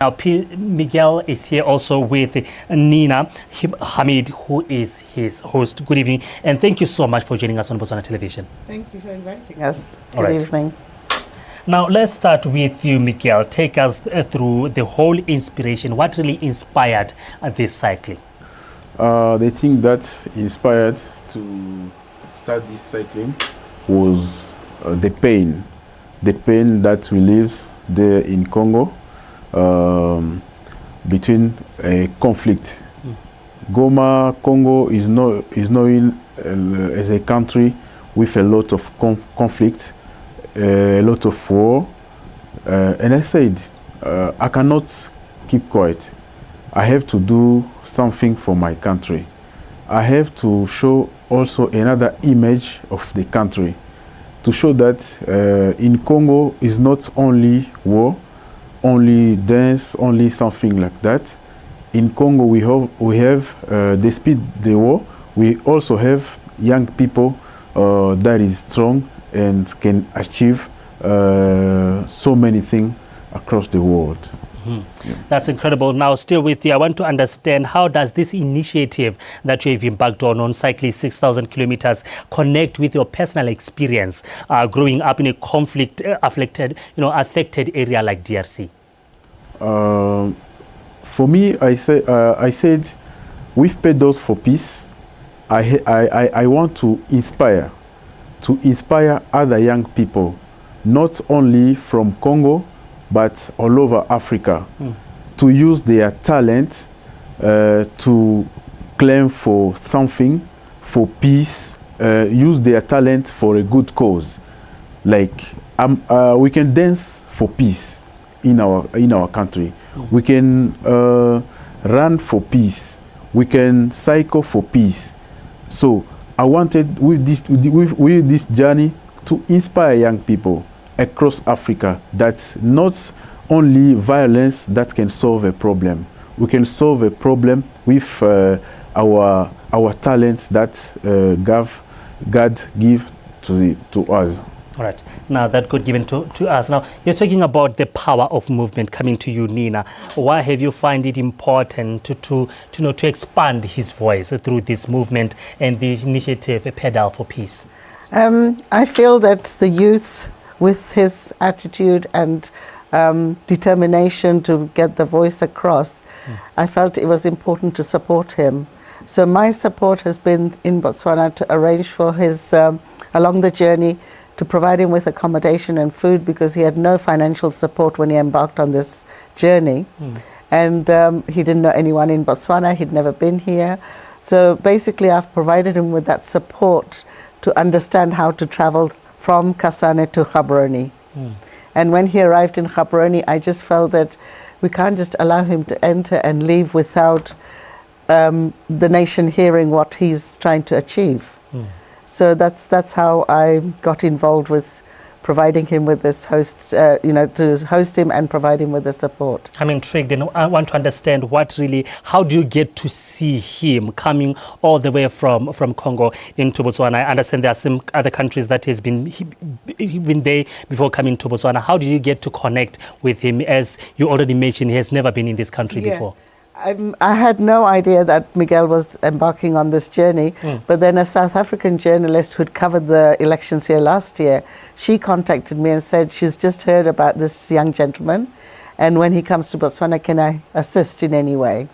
Now, Miguel is here also with Nina Hamid, who is his host. Good evening, and thank you so much for joining us on Botswana Television. Thank you for inviting us. Good evening. Now, let's start with you, Miguel. Take us through the whole inspiration. What really inspired this cycling? The thing that inspired to start this cycling was the pain that we live there in Congo. Between a conflict. Goma, Congo is known as a country with a lot of conflict, a lot of war. And I said, I cannot keep quiet. I have to do something for my country. I have to show also another image of the country, to show that in Congo is not only war, only dance, only something like that. In Congo we have despite the war, we also have young people that is strong and can achieve so many things across the world. Yeah. That's incredible. Now, still with you, I want to understand, how does this initiative that you have embarked on cycling 6,000 kilometers connect with your personal experience growing up in a conflict-affected area like DRC? For me, I said, with Pedals for Peace, I want to inspire other young people, not only from Congo, but all over Africa, to use their talent to claim for something, for peace, use their talent for a good cause. Like we can dance for peace in our country. We can run for peace. We can cycle for peace. So I wanted with this journey to inspire young people across Africa that not only violence that can solve a problem. We can solve a problem with our talents that God give to us. All right. Now that God given to us. Now you're talking about the power of movement. Coming to you, Nina. Why have you find it important to expand his voice through this movement and the initiative, A Pedal for Peace? I feel that the youth, with his attitude and determination to get the voice across, I felt it was important to support him. So my support has been in Botswana to arrange for his, along the journey, to provide him with accommodation and food, because he had no financial support when he embarked on this journey. And he didn't know anyone in Botswana, he'd never been here. So basically I've provided him with that support to understand how to travel from Kasane to Gaborone. And when he arrived in Gaborone, I just felt that we can't just allow him to enter and leave without the nation hearing what he's trying to achieve. So that's how I got involved with providing him with this host, to host him and provide him with the support. I'm intrigued, and I want to understand how do you get to see him coming all the way from Congo into Botswana? I understand there are some other countries that he's been there before coming to Botswana. How did you get to connect with him? As you already mentioned, he has never been in this country before. I had no idea that Miguel was embarking on this journey, but then a South African journalist who'd covered the elections here last year, she contacted me and said she's just heard about this young gentleman, and when he comes to Botswana, can I assist in any way?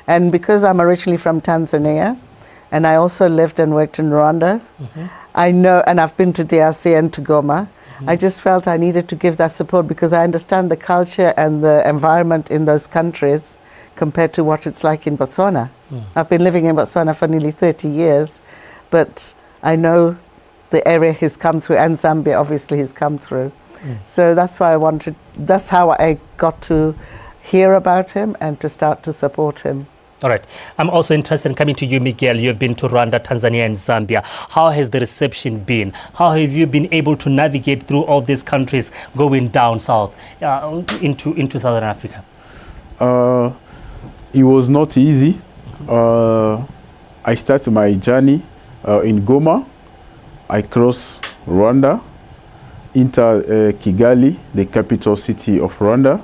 And because I'm originally from Tanzania, and I also lived and worked in Rwanda, I know, and I've been to DRC and to Goma, I just felt I needed to give that support because I understand the culture and the environment in those countries compared to what it's like in Botswana. I've been living in Botswana for nearly 30 years, but I know the area he's come through, and Zambia obviously he's come through. So that's why that's how I got to hear about him and to start to support him. All right. I'm also interested in coming to you, Miguel. You've been to Rwanda, Tanzania, and Zambia. How has the reception been? How have you been able to navigate through all these countries going down south into Southern Africa? It was not easy. I started my journey in Goma. I crossed Rwanda, enter Kigali, the capital city of Rwanda.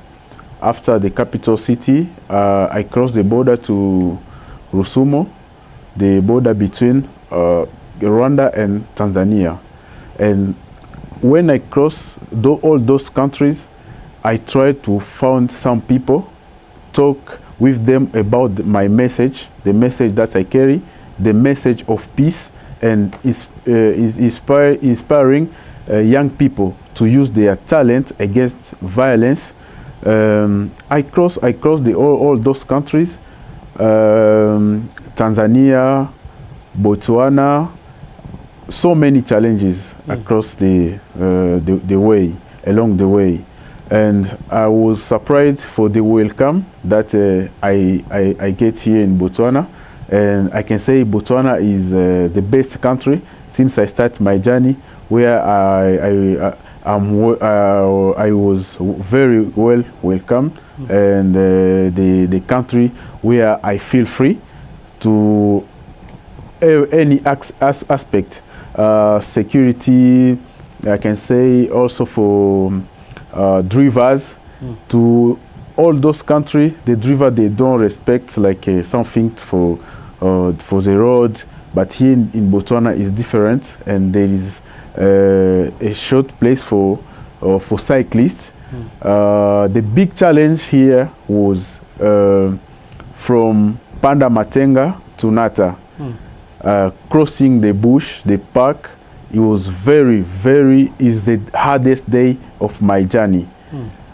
After the capital city, I crossed the border to Rusumo, the border between Rwanda and Tanzania. And when I crossed all those countries, I tried to find some people, talk with them about my message, the message that I carry, the message of peace, and is inspiring young people to use their talent against violence. I crossed all those countries, Tanzania, Botswana, so many challenges across the way, along the way. And I was surprised for the welcome that I get here in Botswana. And I can say Botswana is the best country since I started my journey, where I was very well welcomed, and the country where I feel free to any aspect, security, I can say also for drivers, to all those countries, the driver, they don't respect like something for the road, but here in Botswana is different, and there is a short place for cyclists. The big challenge here was from Panda Matenga to Nata, crossing the bush, the park. It was is the hardest day of my journey.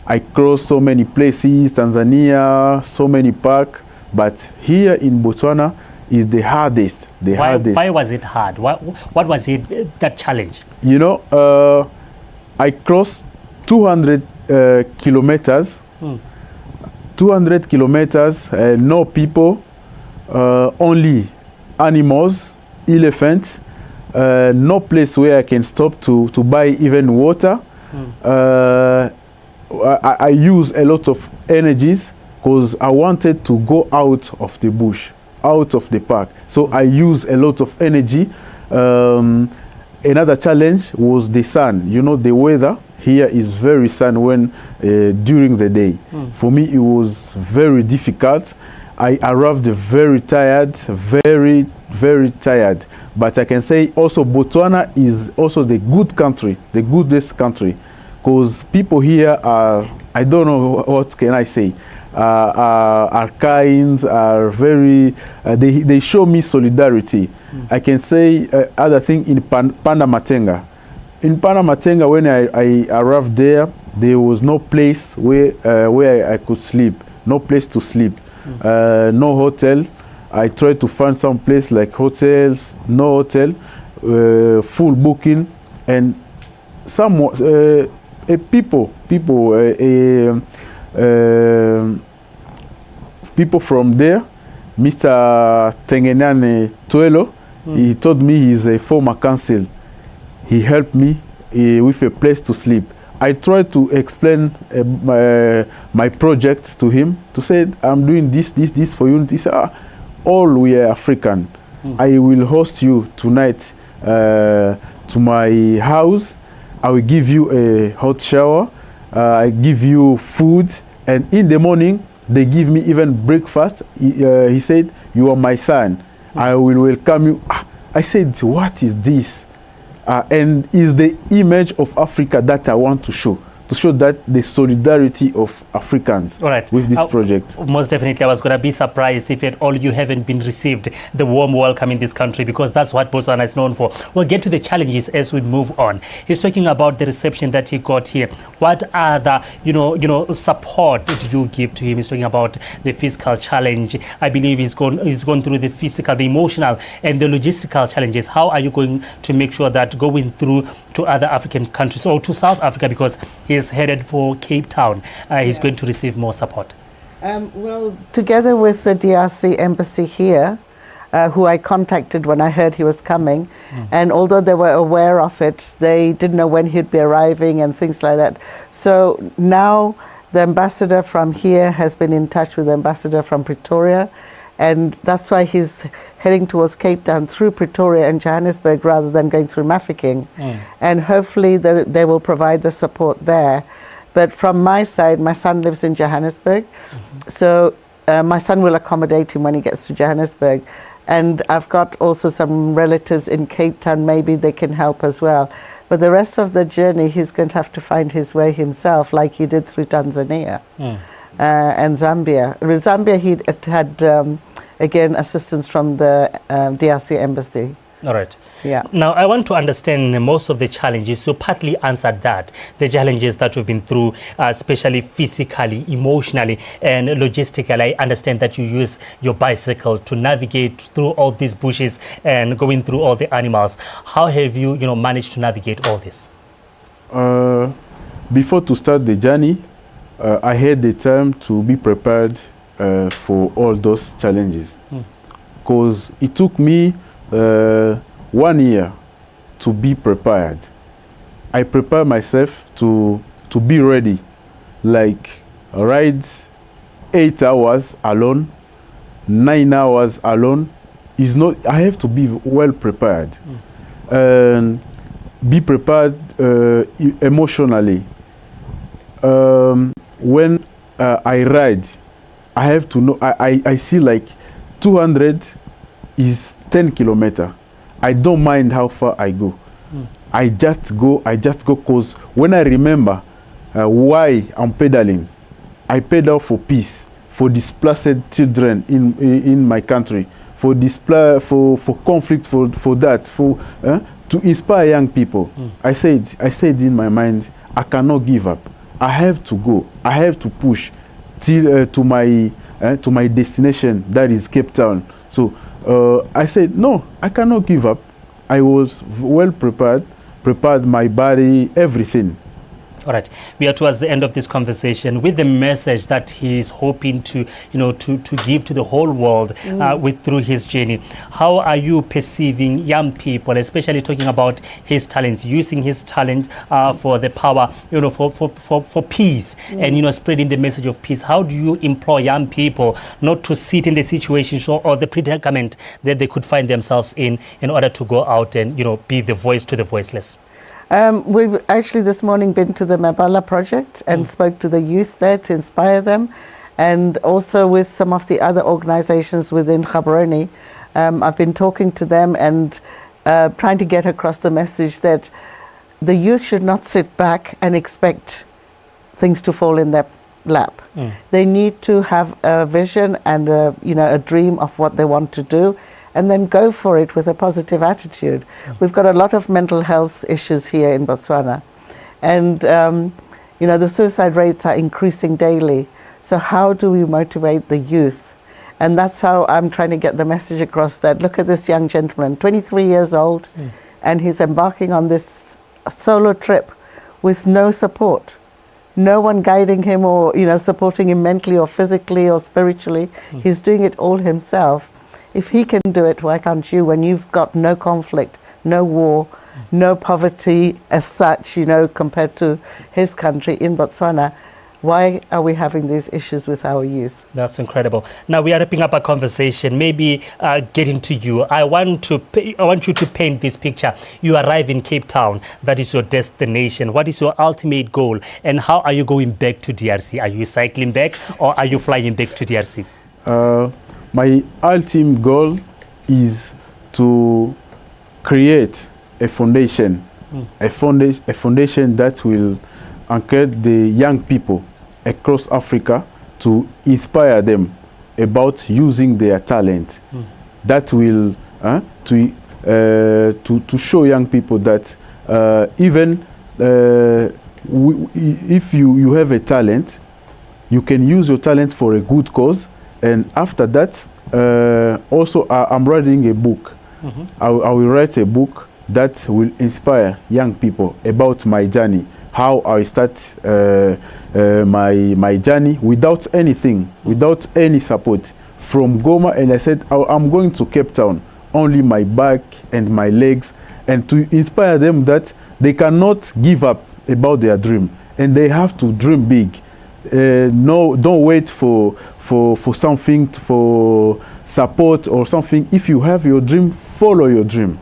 I crossed so many places, Tanzania, so many parks, but here in Botswana is the hardest. Why was it hard? What was it, that challenge? You know, I crossed 200 kilometers. 200 kilometers, no people, only animals, elephants, no place where I can stop to buy even water. I use a lot of energies because I wanted to go out of the bush, out of the park. So I use a lot of energy. Another challenge was the sun. You know, the weather here is very sun when during the day. For me, it was very difficult. I arrived very tired, very tired. But I can say also Botswana is also the good country, the goodest country, because people here are, I don't know what can I say, are kind, are very, they show me solidarity. I can say other thing in Panda Matenga. In Panda Matenga, when I arrived there, there was no place where I could sleep, no place to sleep, no hotel. I tried to find some place like hotels, no hotel, full booking, and some people from there. Mr. Tengenane Tuelo, he told me he's a former council. He helped me with a place to sleep. I tried to explain my project to him, to say I'm doing this for you. He said, all we are African. I will host you tonight to my house. I will give you a hot shower. I give you food, and in the morning they give me even breakfast. He said, "You are my son. I will welcome you." I said, "What is this?" And is the image of Africa that I want to show that the solidarity of Africans with this project. Most definitely, I was going to be surprised if at all you haven't been received the warm welcome in this country, because that's what Botswana is known for. We'll get to the challenges as we move on. He's talking about the reception that he got here. What other, support did you give to him? He's talking about the fiscal challenge. I believe he's gone through the physical, the emotional, and the logistical challenges. How are you going to make sure that going through to other African countries or to South Africa, because he is headed for Cape Town, he's going to receive more support? Well, together with the DRC embassy here, who I contacted when I heard he was coming, and although they were aware of it, they didn't know when he'd be arriving and things like that. So now the ambassador from here has been in touch with the ambassador from Pretoria, and that's why he's heading towards Cape Town through Pretoria and Johannesburg rather than going through Mafeking. And hopefully they will provide the support there. But from my side, my son lives in Johannesburg. So my son will accommodate him when he gets to Johannesburg. And I've got also some relatives in Cape Town, maybe they can help as well. But the rest of the journey, he's going to have to find his way himself, like he did through Tanzania and Zambia. With Zambia, he had, again, assistance from the DRC embassy. All right. Yeah. Now, I want to understand most of the challenges. You partly answered that, the challenges that you've been through, especially physically, emotionally, and logistically. I understand that you use your bicycle to navigate through all these bushes and going through all the animals. How have you, managed to navigate all this? Before to start the journey, I had the time to be prepared for all those challenges. Because it took me 1 year to be prepared. I prepare myself to be ready, like ride 8 hours alone, 9 hours alone. Is not. I have to be well prepared and be prepared emotionally. When I ride, I have to know. I see like 200 is 10 kilometers. I don't mind how far I go. I just go because when I remember why I'm pedaling, I pedal for peace, for displaced children in my country, for conflict, for that, to inspire young people. I said in my mind, I cannot give up. I have to go. I have to push till to my destination, that is Cape Town. So I said, no, I cannot give up. I was well prepared my body, everything. All right, we are towards the end of this conversation with the message that he is hoping to, to give to the whole world through his journey. How are you perceiving young people, especially talking about his talents, using his talent for the power, for peace and, spreading the message of peace? How do you implore young people not to sit in the situation or the predicament that they could find themselves in order to go out and, be the voice to the voiceless? We've actually this morning been to the Mabala project and spoke to the youth there to inspire them, and also with some of the other organizations within Gaborone. I've been talking to them and trying to get across the message that the youth should not sit back and expect things to fall in their lap. They need to have a vision and a dream of what they want to do, and then go for it with a positive attitude. We've got a lot of mental health issues here in Botswana. And, the suicide rates are increasing daily. So how do we motivate the youth? And that's how I'm trying to get the message across that, look at this young gentleman, 23 years old, and he's embarking on this solo trip with no support. No one guiding him or, supporting him mentally or physically or spiritually. He's doing it all himself. If he can do it, why can't you? When you've got no conflict, no war, no poverty as such, compared to his country in Botswana, why are we having these issues with our youth? That's incredible. Now we are wrapping up our conversation. Maybe getting to you. I want you to paint this picture. You arrive in Cape Town. That is your destination. What is your ultimate goal? And how are you going back to DRC? Are you cycling back or are you flying back to DRC? My ultimate goal is to create a foundation, a foundation that will anchor the young people across Africa to inspire them about using their talent. That will to show young people that even if you have a talent, you can use your talent for a good cause. And after that, also I'm writing a book. I will write a book that will inspire young people about my journey, how I start my journey without anything, without any support from Goma. And I said, I'm going to Cape Town, only my back and my legs, and to inspire them that they cannot give up about their dream and they have to dream big. no, don't wait for something, for support or something. If you have your dream, follow your dream.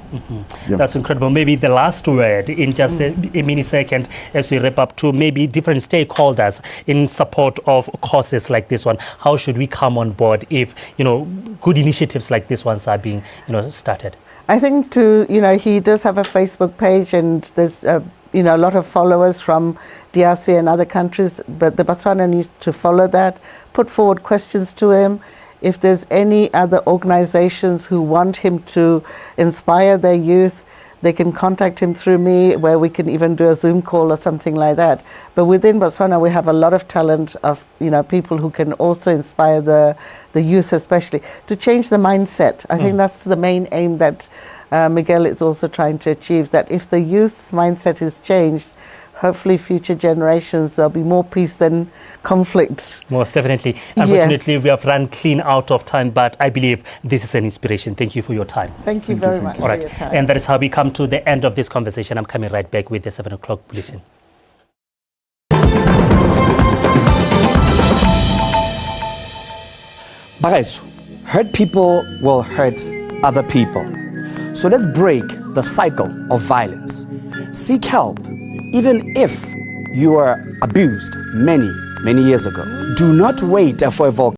Yeah. That's incredible. Maybe the last word in just a mini second as we wrap up to maybe different stakeholders in support of causes like this one. How should we come on board if, good initiatives like this ones are being, started? I think he does have a Facebook page, and there's a lot of followers from DRC and other countries, but the Botswana needs to follow that, put forward questions to him. If there's any other organizations who want him to inspire their youth, they can contact him through me, where we can even do a Zoom call or something like that. But within Botswana, we have a lot of talent of people who can also inspire the youth, especially to change the mindset. I think that's the main aim that Miguel is also trying to achieve, that if the youth's mindset is changed, hopefully future generations, there'll be more peace than conflict. Most definitely. Unfortunately, we have run clean out of time, but I believe this is an inspiration. Thank you for your time. Thank you very much for your time. And that is how we come to the end of this conversation. I'm coming right back with the 7 o'clock bulletin. Bagaitsu, hurt people will hurt other people. So let's break the cycle of violence. Seek help, even if you were abused many years ago. Do not wait for a volcano